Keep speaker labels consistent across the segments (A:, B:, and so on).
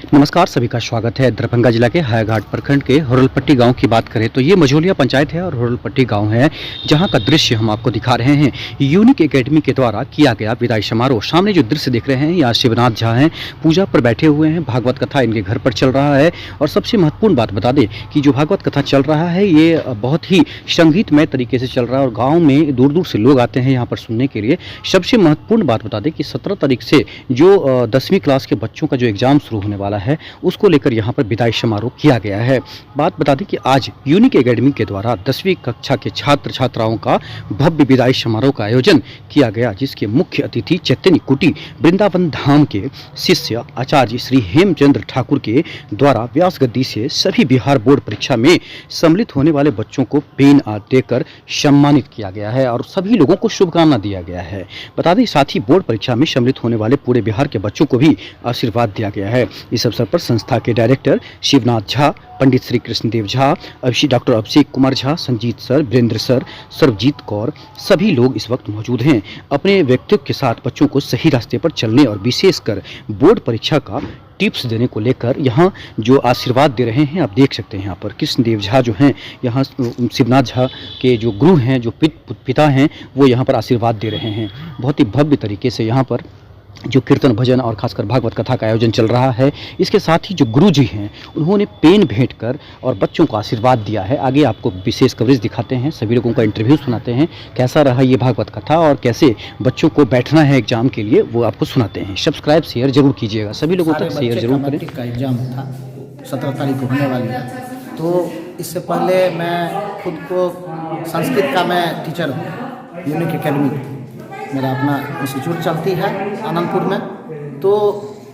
A: नमस्कार, सभी का स्वागत है। दरभंगा जिला के हायाघाट प्रखंड के हुरलपट्टी गांव की बात करें तो ये मझोलिया पंचायत है और हुरलपट्टी गांव है, जहां का दृश्य हम आपको दिखा रहे हैं। यूनिक एकेडमी के द्वारा किया गया विदाई समारोह। सामने जो दृश्य दिख रहे हैं, यहाँ शिवनाथ झा हैं, पूजा पर बैठे हुए हैं, भागवत कथा इनके घर पर चल रहा है। और सबसे महत्वपूर्ण बात बता दें कि जो भागवत कथा चल रहा है ये बहुत ही संगीतमय तरीके से चल रहा है और गाँव में दूर दूर से लोग आते हैं यहाँ पर सुनने के लिए। सबसे महत्वपूर्ण बात बता दें कि 17 तारीख से जो 10वीं क्लास के बच्चों का जो एग्ज़ाम शुरू होने वाला है, उसको लेकर यहाँ पर विदाई समारोह किया गया है। बात बता दें कि आज यूनिक एकेडमी के द्वारा 10वीं कक्षा के छात्र छात्राओं का भव्य विदाई समारोह का आयोजन किया गया, जिसके मुख्य अतिथि चैतन्य कुटी वृंदावन धाम के शिष्य आचार्य श्री हेमचंद्र ठाकुर के द्वारा व्यास गद्दी से सभी बिहार बोर्ड परीक्षा में सम्मिलित होने वाले बच्चों को पेन आदि देकर सम्मानित किया गया है और सभी लोगों को शुभकामना दिया गया है। बता दें साथ ही बोर्ड परीक्षा में सम्मिलित होने वाले पूरे बिहार के बच्चों को भी आशीर्वाद दिया गया है। इस अवसर पर संस्था के director Shivnath Jha, Pandit Shri Krishnadeva Jha, doctor Abhishek Kumar Jha, Sanjeet sir, Virendra sir, Sarvjeet Kaur, सभी लोग इस वक्त मौजूद हैं। अपने व्यक्तित्व के साथ बच्चों को सही रास्ते पर चलने और विशेषकर बोर्ड परीक्षा का टिप्स देने को लेकर यहाँ जो आशीर्वाद दे रहे हैं, आप देख सकते हैं। यहाँ पर कृष्णदेव झा जो हैं, यहाँ शिवनाथ झा के जो गुरु हैं, जो पिता हैं, वो यहाँ पर आशीर्वाद दे रहे हैं। बहुत ही भव्य तरीके से यहाँ पर जो कीर्तन भजन और खासकर भागवत कथा का आयोजन चल रहा है। इसके साथ ही जो गुरु जी हैं, उन्होंने पेन भेंट कर और बच्चों को आशीर्वाद दिया है। आगे आपको विशेष कवरेज दिखाते हैं, सभी लोगों का इंटरव्यू सुनाते हैं, कैसा रहा ये भागवत कथा और कैसे बच्चों को बैठना है एग्जाम के लिए, वो आपको सुनाते हैं। सब्सक्राइब शेयर जरूर कीजिएगा, सभी लोगों तक शेयर जरूर करें।
B: का एग्जाम था 17 तारीख को होने वाली है, तो इससे पहले मैं खुद को संस्कृत का मैं टीचर हूँ। यूनिक एकेडमी मेरा अपना इंस्टीट्यूट चलती है आनंदपुर में, तो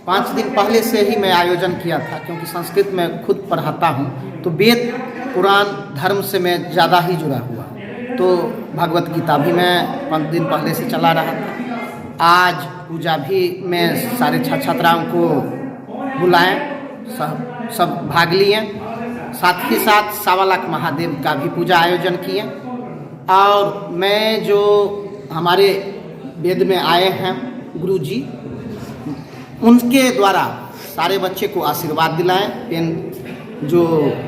B: 5 दिन पहले से ही मैं आयोजन किया था, क्योंकि संस्कृत में खुद पढ़ाता हूँ, तो वेद पुराण धर्म से मैं ज़्यादा ही जुड़ा हुआ। तो भगवत गीता भी मैं 5 दिन पहले से चला रहा था। आज पूजा भी मैं सारे छात्र छात्राओं को बुलाएं, सब भाग लिए। साथ ही साथ 1.25 लाख महादेव का भी पूजा आयोजन किए। और मैं जो हमारे वेद में आए हैं गुरु जी, उनके द्वारा सारे बच्चे को आशीर्वाद दिलाएं। पेन जो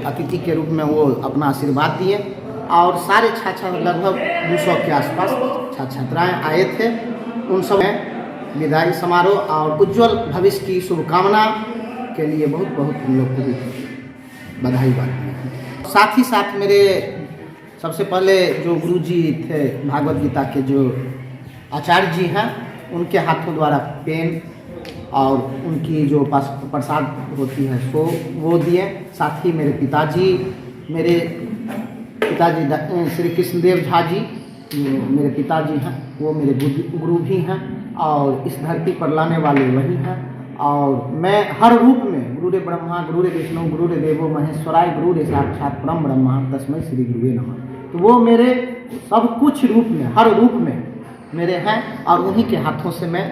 B: अतिथि के रूप में वो अपना आशीर्वाद दिए और सारे छात्र लगभग 200 के आसपास छात्र छात्राएँ आए थे। उन सब में विदाई समारोह और उज्जवल भविष्य की शुभकामना के लिए बहुत बहुत हम लोग को भी बधाई बात। साथ ही साथ मेरे सबसे पहले जो गुरु जी थे भागवत गीता के जो आचार्य जी हैं, उनके हाथों द्वारा पेन और उनकी जो प्रसाद होती है सो वो दिए। साथ ही मेरे पिताजी श्री कृष्णदेव झा जी मेरे पिताजी हैं, वो मेरे गुरु भी हैं और इस धरती पर लाने वाले वही हैं। और मैं हर रूप में गुरुदेव ब्रह्मा, गुरुदेव विष्णु, गुरुदेव देवो महेश्वराय, गुरुदेव साक्षात परम ब्रह्मा तस्मै श्री गुरुवे नमः। तो वो मेरे सब कुछ रूप में, हर रूप में मेरे हैं और उन्हीं के हाथों से मैं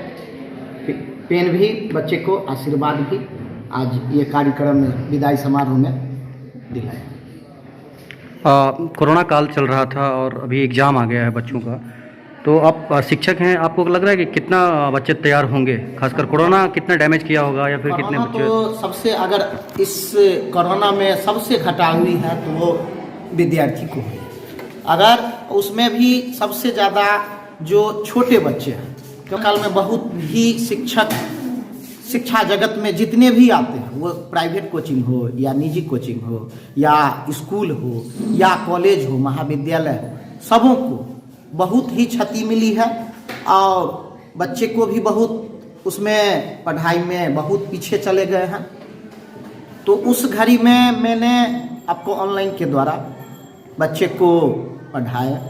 B: पेन भी, बच्चे को आशीर्वाद भी आज ये कार्यक्रम में विदाई समारोह में दिलाया।
A: कोरोना काल चल रहा था और अभी एग्ज़ाम आ गया है बच्चों का, तो आप शिक्षक हैं, आपको लग रहा है कि कितना बच्चे तैयार होंगे? खासकर कोरोना कितना डैमेज किया होगा या फिर कितने बच्चे?
B: तो सबसे अगर इस कोरोना में सबसे घटा हुई है तो वो विद्यार्थी को हुई। अगर उसमें भी सबसे ज़्यादा जो छोटे बच्चे हैं, क्योंकि काल में बहुत ही शिक्षा जगत में जितने भी आते हैं, वो प्राइवेट कोचिंग हो या निजी कोचिंग हो या स्कूल हो या कॉलेज हो, महाविद्यालय हो, सबों को बहुत ही क्षति मिली है और बच्चे को भी बहुत उसमें पढ़ाई में बहुत पीछे चले गए हैं। तो उस घड़ी में मैंने आपको ऑनलाइन के द्वारा बच्चे को पढ़ाया,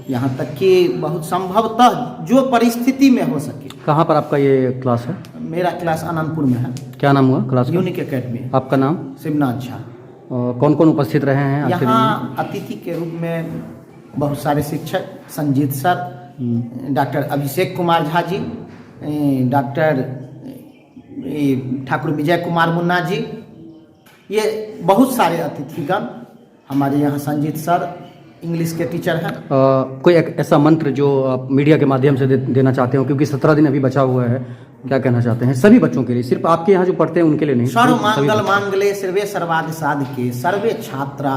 B: यहाँ तक कि बहुत संभवतः जो परिस्थिति में हो सके।
A: कहाँ पर आपका ये क्लास है?
B: मेरा क्लास आनंदपुर में है।
A: क्या नाम हुआ क्लास का?
B: Unique academy.
A: आपका नाम?
B: शिवनाथ झा।
A: कौन कौन उपस्थित रहे हैं
B: यहाँ अतिथि के रूप में? बहुत सारे शिक्षक, Sanjeet sir, doctor Abhishek Kumar Jha ji, doctor Thakur Vijay Kumar Munna ji, ये बहुत सारे अतिथिगण हमारे यहाँ, संजीत सर, इंग्लिश के टीचर हैं।
A: कोई एक ऐसा मंत्र जो आप मीडिया के माध्यम से देना चाहते हो, क्योंकि 17 दिन अभी बचा हुआ है, क्या कहना चाहते हैं सभी बच्चों के लिए, सिर्फ आपके यहाँ जो पढ़ते हैं उनके लिए नहीं?
B: सर्व मंगल मांगल्ये सर्वे सर्वार्थ साधिके सर्वे छात्रा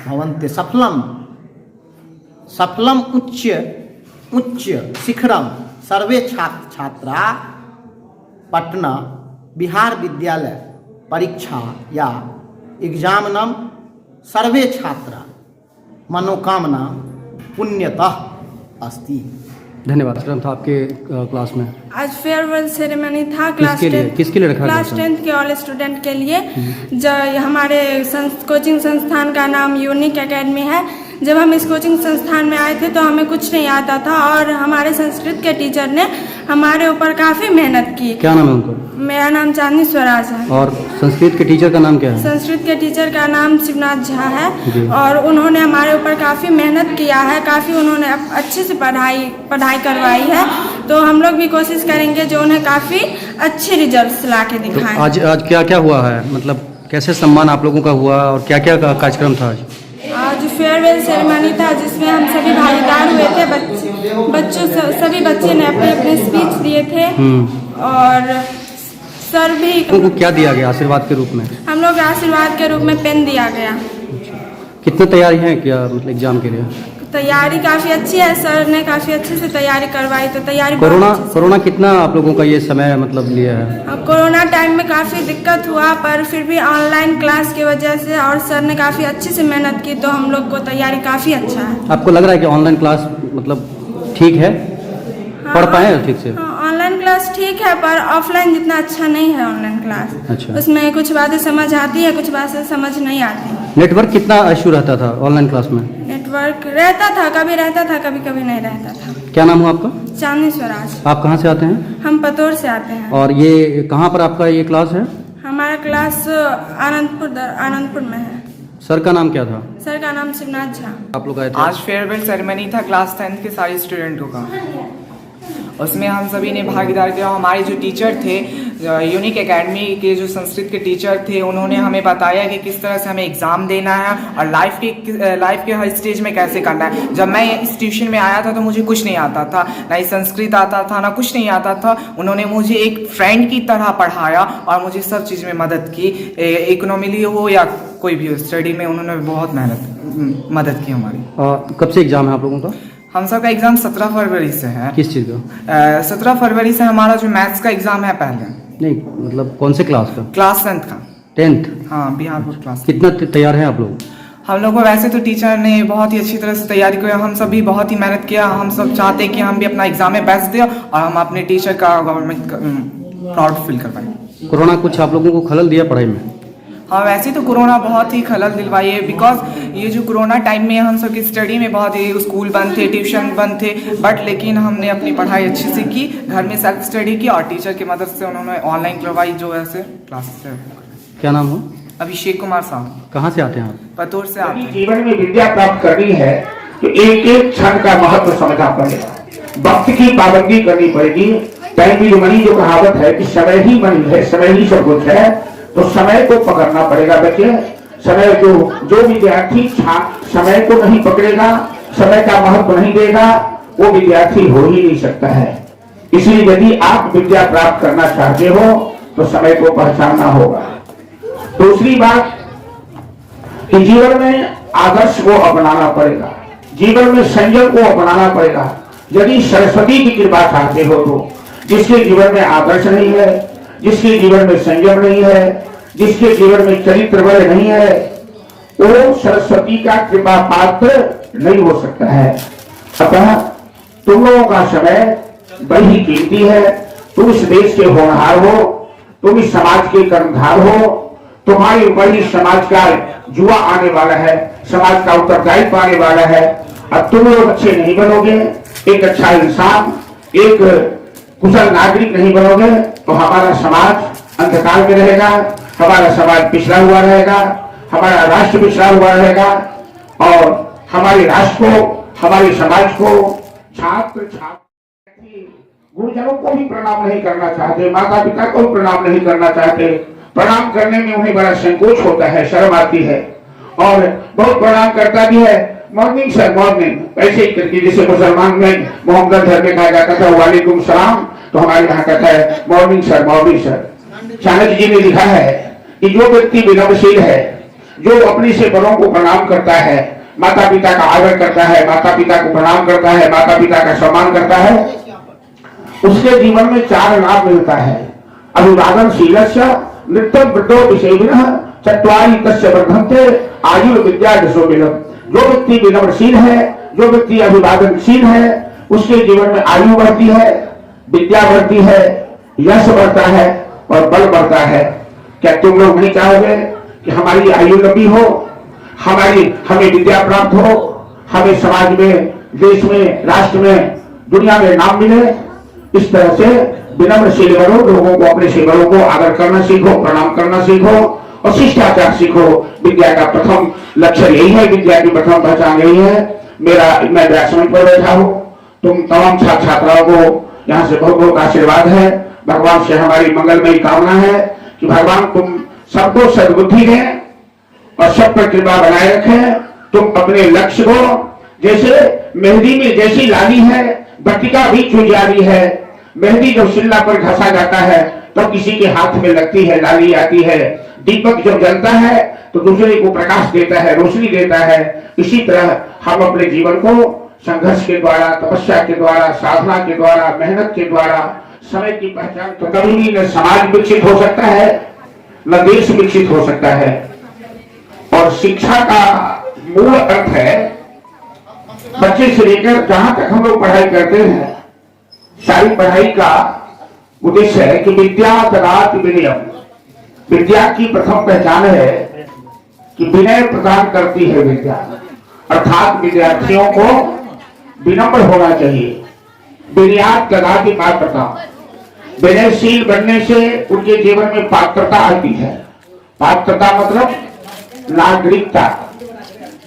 B: भवन्ति सफलम सफलम उच्च शिखरम सर्वे छात्रा पटना बिहार विद्यालय परीक्षा या एग्जामनम सर्वे छात्रा मनोकामना पुण्यतः अस्ति।
A: धन्यवाद। कार्यक्रम था आपके क्लास में
C: आज फेयरवेल सेरेमनी था क्लास
A: किसके लिए रखा गया?
C: क्लास 10th के ऑल स्टूडेंट के लिए। जो हमारे कोचिंग संस्थान का नाम यूनिक एकेडमी है। जब हम इस कोचिंग संस्थान में आए थे तो हमें कुछ नहीं आता था और हमारे संस्कृत के टीचर ने हमारे ऊपर काफ़ी मेहनत की।
A: क्या नाम है उनको?
C: मेरा नाम चांदनी स्वराज है।
A: और संस्कृत के टीचर का नाम क्या है?
C: संस्कृत के टीचर का नाम शिवनाथ झा है और उन्होंने हमारे ऊपर काफ़ी मेहनत किया है, काफ़ी उन्होंने अच्छे से पढ़ाई करवाई है। तो हम लोग भी कोशिश करेंगे जो उन्हें काफ़ी अच्छे रिजल्ट्स ला के दिखाएं।
A: तो आज क्या क्या हुआ है, मतलब कैसे सम्मान आप लोगों का हुआ और क्या क्या कार्यक्रम था आज?
C: आज फेयरवेल सेरेमनी था जिसमें हम सभी भागीदार हुए थे। सभी बच्चे ने अपने अपने स्पीच दिए थे और सर भी
A: उनको क्या दिया गया आशीर्वाद के रूप में?
C: हम लोग आशीर्वाद के रूप में पेन दिया गया।
A: कितनी तैयारी है क्या मतलब एग्जाम के लिए?
C: तैयारी काफ़ी अच्छी है, सर ने काफ़ी अच्छे से तैयारी करवाई। तो तैयारी
A: कोरोना कितना आप लोगों का ये समय मतलब लिया है?
C: कोरोना टाइम में काफ़ी दिक्कत हुआ पर फिर भी ऑनलाइन क्लास की वजह से और सर ने काफ़ी अच्छे से मेहनत की तो हम लोग को तैयारी काफ़ी अच्छा है।
A: आपको लग रहा है कि ऑनलाइन क्लास मतलब ठीक है? पढ़ पाए ठीक से?
C: ऑनलाइन क्लास ठीक है पर ऑफलाइन जितना अच्छा नहीं है ऑनलाइन क्लास।
A: अच्छा।
C: उसमें कुछ बातें समझ आती है, कुछ बातें समझ नहीं आती।
A: नेटवर्क कितना इशू रहता था ऑनलाइन क्लास में?
C: नेटवर्क रहता था, कभी रहता था कभी कभी नहीं रहता था।
A: क्या नाम हुआ आपका?
C: चांदनी स्वराज।
A: आप कहाँ से आते हैं?
C: हम पतोर से आते हैं।
A: और ये कहाँ पर आपका ये क्लास है?
C: हमारा क्लास आनंदपुर में है।
A: सर का नाम क्या था?
C: सर का नाम शिवनाथ झा।
A: आप लोग आए थे?
D: आज फेयरवेल सेरेमनी था क्लास 10th के सारे स्टूडेंटों का। उसमें हम सभी ने भागीदार किया। हमारे जो टीचर थे यूनिक एकेडमी के जो संस्कृत के टीचर थे उन्होंने हमें बताया कि किस तरह से हमें एग्ज़ाम देना है और लाइफ के हर स्टेज में कैसे करना है। जब मैं इस ट्यूशन में आया था तो मुझे कुछ नहीं आता था, ना ही संस्कृत आता था ना कुछ नहीं आता था। उन्होंने मुझे एक फ्रेंड की तरह पढ़ाया और मुझे सब चीज़ में मदद की, इकोनॉमिकली हो या कोई भी हो स्टडी में उन्होंने बहुत मदद की हमारी।
A: कब से एग्जाम है आप लोगों का?
D: हम सबका एग्ज़ाम 17 फरवरी से है।
A: किस चीज़ का?
D: 17 फरवरी से हमारा जो मैथ्स का एग्ज़ाम है पहले।
A: नहीं मतलब कौन से क्लास का?
D: क्लास 10th का।
A: 10th?
D: हाँ, बिहार बोर्ड क्लास।
A: कितना तैयार हैं आप लोग?
D: हम लोग को वैसे तो टीचर ने बहुत ही अच्छी तरह से तैयारी की, हम सब भी बहुत ही मेहनत किया। हम सब चाहते हैं कि हम भी अपना एग्ज़ाम में बेस्ट दें और हम अपने टीचर का गवर्नमेंट प्राउड फील कर पाएँ।
A: कोरोना कुछ आप लोगों को खलल दिया पढ़ाई में?
D: हाँ, वैसे तो कोरोना बहुत ही खलल दिलवाई है बिकॉज ये जो कोरोना टाइम में हम सब की स्टडी में बहुत ही स्कूल बंद थे, ट्यूशन बंद थे, बट लेकिन हमने अपनी पढ़ाई अच्छे से की, घर में सेल्फ स्टडी की और टीचर की मदद से उन्होंने ऑनलाइन करवाई जो ऐसे क्लासेस।
A: क्या नाम हो?
D: अभिषेक कुमार साहब।
A: कहाँ से आते हैं आप?
D: पतोर से आते हैं।
E: जीवन में विद्या प्राप्त करनी है तो एक एक क्षण का महत्व समझना पड़ेगा, वक्त की पाबंदी करनी पड़ेगी। टाइम की मनी जो कहावत है कि समय ही मनी है, समय ही सब कुछ है, तो समय को पकड़ना पड़ेगा बच्चे। समय जो विद्यार्थी समय को नहीं पकड़ेगा, समय का महत्व नहीं देगा, वो विद्यार्थी हो ही नहीं सकता है। इसलिए यदि आप विद्या प्राप्त करना चाहते हो तो समय को पहचानना होगा। दूसरी बात कि जीवन में आदर्श को अपनाना पड़ेगा, जीवन में संयम को अपनाना पड़ेगा। यदि सरस्वती की कृपा चाहते हो तो जिसके जीवन में आदर्श नहीं है, जिसके जीवन में संयम नहीं है, जिसके जीवन में चरित्र बल नहीं है, वो सरस्वती का कृपा पात्र नहीं हो सकता है। अतः तुम लोगों का समय बड़ी कीमती है। तुम इस देश के होनहार हो, तुम इस समाज के कर्मधार हो, तुम्हारे ऊपर ही समाज का जुआ आने वाला है, समाज का उत्तरदायित्व आने वाला है। अब तुम लोग अच्छे नहीं बनोगे, एक अच्छा इंसान, एक कुशल नागरिक नहीं बनोगे तो हमारा समाज अंधकार में रहेगा, हमारा समाज पिछड़ा हुआ रहेगा, हमारा राष्ट्र पिछड़ा हुआ रहेगा और हमारे राष्ट्र को, हमारे समाज को छात्र गुरुजनों को भी प्रणाम नहीं करना चाहते, माता पिता को भी प्रणाम नहीं करना चाहते। प्रणाम करने में उन्हें बड़ा संकोच होता है, शर्म आती है और बहुत प्रणाम करता भी है मॉर्निंग सर मॉर्निंग ऐसे ही करके, जैसे मुसलमान में मोहम्मद धर्म में कहा जाता था वालेकुम सलाम, तो हमारे यहाँ कहता है morning sir morning sir. Chanakya ji ने लिखा है कि जो व्यक्ति विनम्रशील है, जो अपने से बड़ों को प्रणाम करता है, माता पिता का आदर करता है, माता पिता को प्रणाम करता है, माता पिता का सम्मान करता है, उसके जीवन में 4 लाभ मिलता है। अभिवादनशीलस्य नित्यं वृद्धो विषयिनः चत्वारि तस्य वर्धन्ते आयु विद्या यशो बलम्। जो व्यक्ति विनम्रशील है, जो व्यक्ति अभिवादनशील है, उसके जीवन में आयु बढ़ती है, विद्या बढ़ती है, यश बढ़ता है और बल बढ़ता है। क्या तुम लोग नहीं चाहोगे कि हमारी आयु लंबी हो, हमें विद्या प्राप्त हो, हमें समाज में, देश में, राष्ट्र में, दुनिया में नाम मिले? इस तरह से विनम्रशील बनो, लोगों को, अपने से बड़ों को आदर करना सीखो, प्रणाम करना सीखो और शिष्टाचार सीखो। विद्या का प्रथम लक्ष्य यही है, विद्या की प्रथम पहचान यही है। मैं व्यासमंच पर बैठा हूँ, तुम तमाम छात्र छात्राओं को यहाँ से बहुत बहुत आशीर्वाद है। भगवान से हमारी मंगलमयी कामना है कि भगवान तुम सबको सद्बुद्धि दें और सब पर कृपा बनाए रखें। तुम अपने लक्ष्य को, जैसे मेहंदी में जैसी लाली है, बटिका भी चुजारी है। मेहंदी जब शिल्ला पर घसा जाता है तो किसी के हाथ में लगती है, लाली आती है। दीपक जब जलता है तो दूसरे को प्रकाश देता है, रोशनी देता है। इसी तरह हम अपने जीवन को संघर्ष के द्वारा, तपस्या के द्वारा, साधना के द्वारा, मेहनत के द्वारा, समय की पहचान, तो कभी भी न समाज विकसित हो सकता है, न देश विकसित हो सकता है। और शिक्षा का मूल अर्थ है, बच्चे से लेकर जहां तक हम लोग पढ़ाई करते हैं, सारी पढ़ाई का उद्देश्य है कि विद्या ददाति विनयम। विद्या की प्रथम पहचान है कि विनय प्रदान करती है विद्या, अर्थात विद्यार्थियों को विनम्र होना चाहिए। विनयात ददाति पात्रता, विनयशील बनने से उनके जीवन में पात्रता आती है। पात्रता मतलब नागरिकता।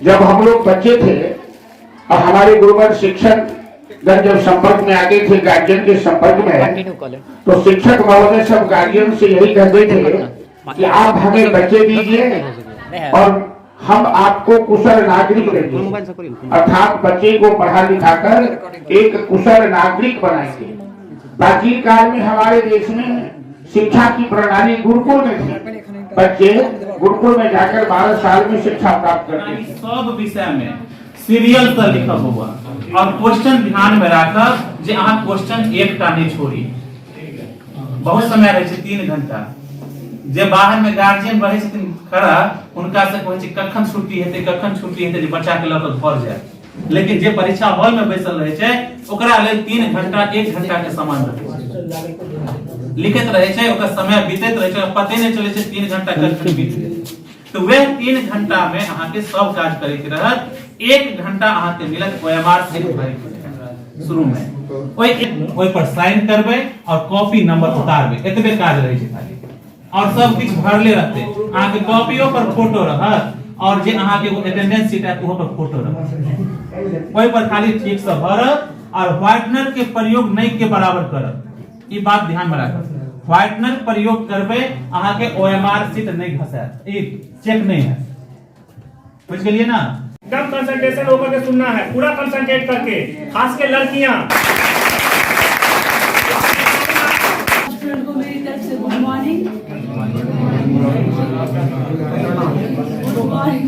E: जब हम लोग बच्चे थे और हमारे गुरुवर शिक्षक जब संपर्क में आते थे, गार्जियन के संपर्क में, तो शिक्षक महोदय सब गार्जियन से यही कहते थे कि आप हमें बच्चे दीजिए और हम आपको कुशल नागरिक देंगे, अर्थात बच्चे को पढ़ा लिखाकर एक कुशल नागरिक बनाएंगे। प्राचीन काल में हमारे देश में शिक्षा की प्रणाली गुरुकुल में थी। बच्चे गुरुकुल में जाकर 12 साल में शिक्षा प्राप्त करते थे।
F: सब विषय में सीरियल से लिखा हुआ और क्वेश्चन ध्यान में रखब जे अहाँ क्वेश्चन एकटा नहीं छोड़ी। बहुत समय रहे 3 घंटा। जे बाहर में गार्जियन रहे छथिन खड़ा, उनका से कहै छै कखन छुट्टी हेतै, कखन छुट्टी हेतै, जे बच्चा के लऽ कऽ घर जाए। लेकिन जे परीक्षा हॉल में बैसल रहे छै, ओकरा लेल 3 घंटा 1 घंटा के समान रहे छै। लिखित रहे छै, ओकर समय बीतैत रहे छै, पते नहीं चले छै 3 घंटा कखन बीत गेलै। तो वह 3 घंटा में अहाँ के सब काज करे के रहत। 1 घंटा अहाँ के मिलत OMR से भरि शुरू में ओइ पर साइन करबे और कॉपी नंबर उतारबे, एतबे काज रहे छै खाली। और सब कुछ भरले रहते। अहाँ के कॉपियो पर फोटो रहत और जे अहाँ के अटेंडेंस शीट है ओहो पर फोटो रहत। ओइ पर खाली ठीक से भरत और व्हाइटनर के प्रयोग नहीं के बराबर करत। ई बात ध्यान में राखब। व्हाइटनर प्रयोग करबे अहाँ के OMR शीट नहीं घसत, ई चेक नहीं है। बुझ गेलिए ना?
G: एकदम कंसंट्रेशन होकर के सुनना है, पूरा कंसंट्रेट करके, खास के लड़कियां।
H: स्टूडेंट को मेरी तरफ से गुड मॉर्निंग।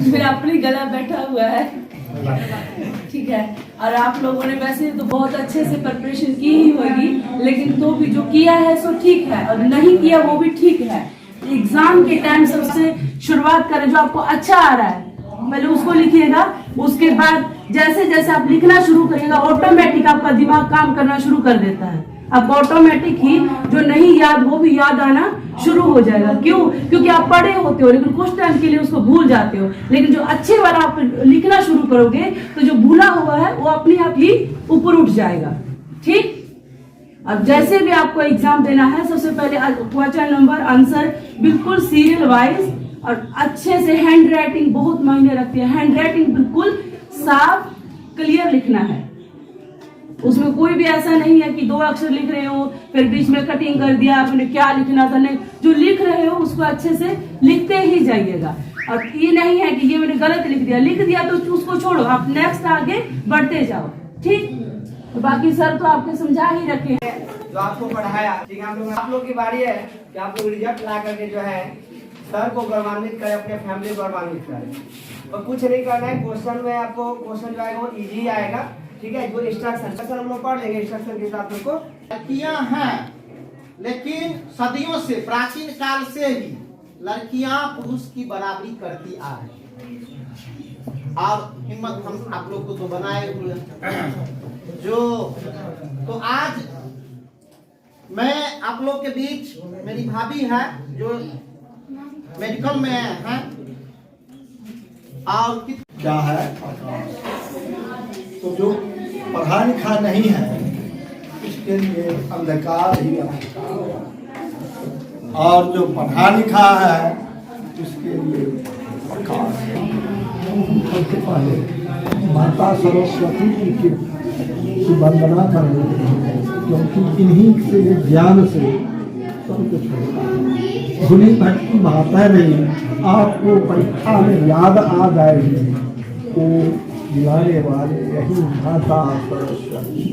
H: मेरा अपनी गला बैठा हुआ है, ठीक है। और आप लोगों ने वैसे तो बहुत अच्छे से प्रिपरेशन की ही होगी, लेकिन तो भी जो किया है सो ठीक है और नहीं किया वो भी ठीक है। एग्जाम के टाइम सबसे शुरुआत करें, जो आपको अच्छा आ रहा है पहले उसको लिखिएगा। उसके बाद जैसे जैसे आप लिखना शुरू करिएगा, ऑटोमेटिक आपका दिमाग काम करना शुरू कर देता है। अब ऑटोमेटिक ही जो नहीं याद वो भी याद आना शुरू हो जाएगा। क्यों? क्योंकि आप पढ़े होते हो लेकिन कुछ टाइम के लिए उसको भूल जाते हो। लेकिन जो अच्छे वाला आप लिखना शुरू करोगे तो जो भूला हुआ है वो अपने आप ही ऊपर उठ जाएगा। ठीक? अब जैसे भी आपको एग्जाम देना है, सबसे पहले क्वेश्चन नंबर आंसर बिल्कुल सीरियल वाइज और अच्छे से। हैंड राइटिंग बहुत मायने रखती है। हैंड राइटिंग बिल्कुल साफ क्लियर लिखना है। उसमें कोई भी ऐसा नहीं है कि 2 अक्षर लिख रहे हो फिर बीच में कटिंग कर दिया, आपने क्या लिखना था। नहीं, जो लिख रहे हो उसको अच्छे से लिखते ही जाइएगा। और ये नहीं है कि ये मैंने गलत लिख दिया तो उसको छोड़ो, आप नेक्स्ट आगे बढ़ते जाओ। ठीक, तो बाकी सर तो आपके समझा ही रखे हैं
I: जो आपको पढ़ाया। ठीक है, आप लोग की बारी है कि आप लोग रिजल्ट ला करके जो है सर को गौरवान्वित करें, अपने फैमिली को गौरवान्वित करें। और कुछ नहीं करना है, क्वेश्चन में आपको क्वेश्चन जो आएगा वो इजी आएगा। ठीक है, जो इंस्ट्रक्शन हम लोग पढ़ लेंगे, इंस्ट्रक्शन के हिसाब से
B: लड़कियां हैं, लेकिन सदियों से, प्राचीन काल से ही लड़कियां पुरुष की बराबरी करती आ रही हैं। और हिम्मत हम आप लोग को तो बनाए हुए जो, तो आज मैं आप लोग के बीच, मेरी भाभी है जो मेडिकल में है, और
J: क्या है तो जो पढ़ा लिखा नहीं है उसके लिए अंधकार ही अंधकार है, और जो पढ़ा लिखा है उसके लिए प्रकाश है। सबसे पहले माता सरस्वती जी की वंदना करनी है, क्योंकि इन्हीं से ज्ञान से सब कुछ होता है। धुनी भटकी माता नहीं, आपको परीक्षा में याद आ जाएगी तो दिलाने वाले यही माता सरस्वती।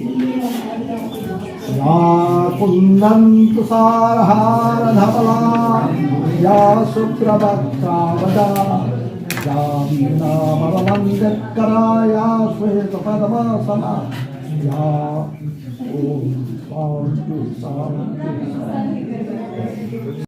J: या कुंदन तुषारहार धवला, या शुक्रवक्त्रावदा, या वीणामरवंदकरा, या श्वेतपद्मासना, या ओम शांति शांति शांति।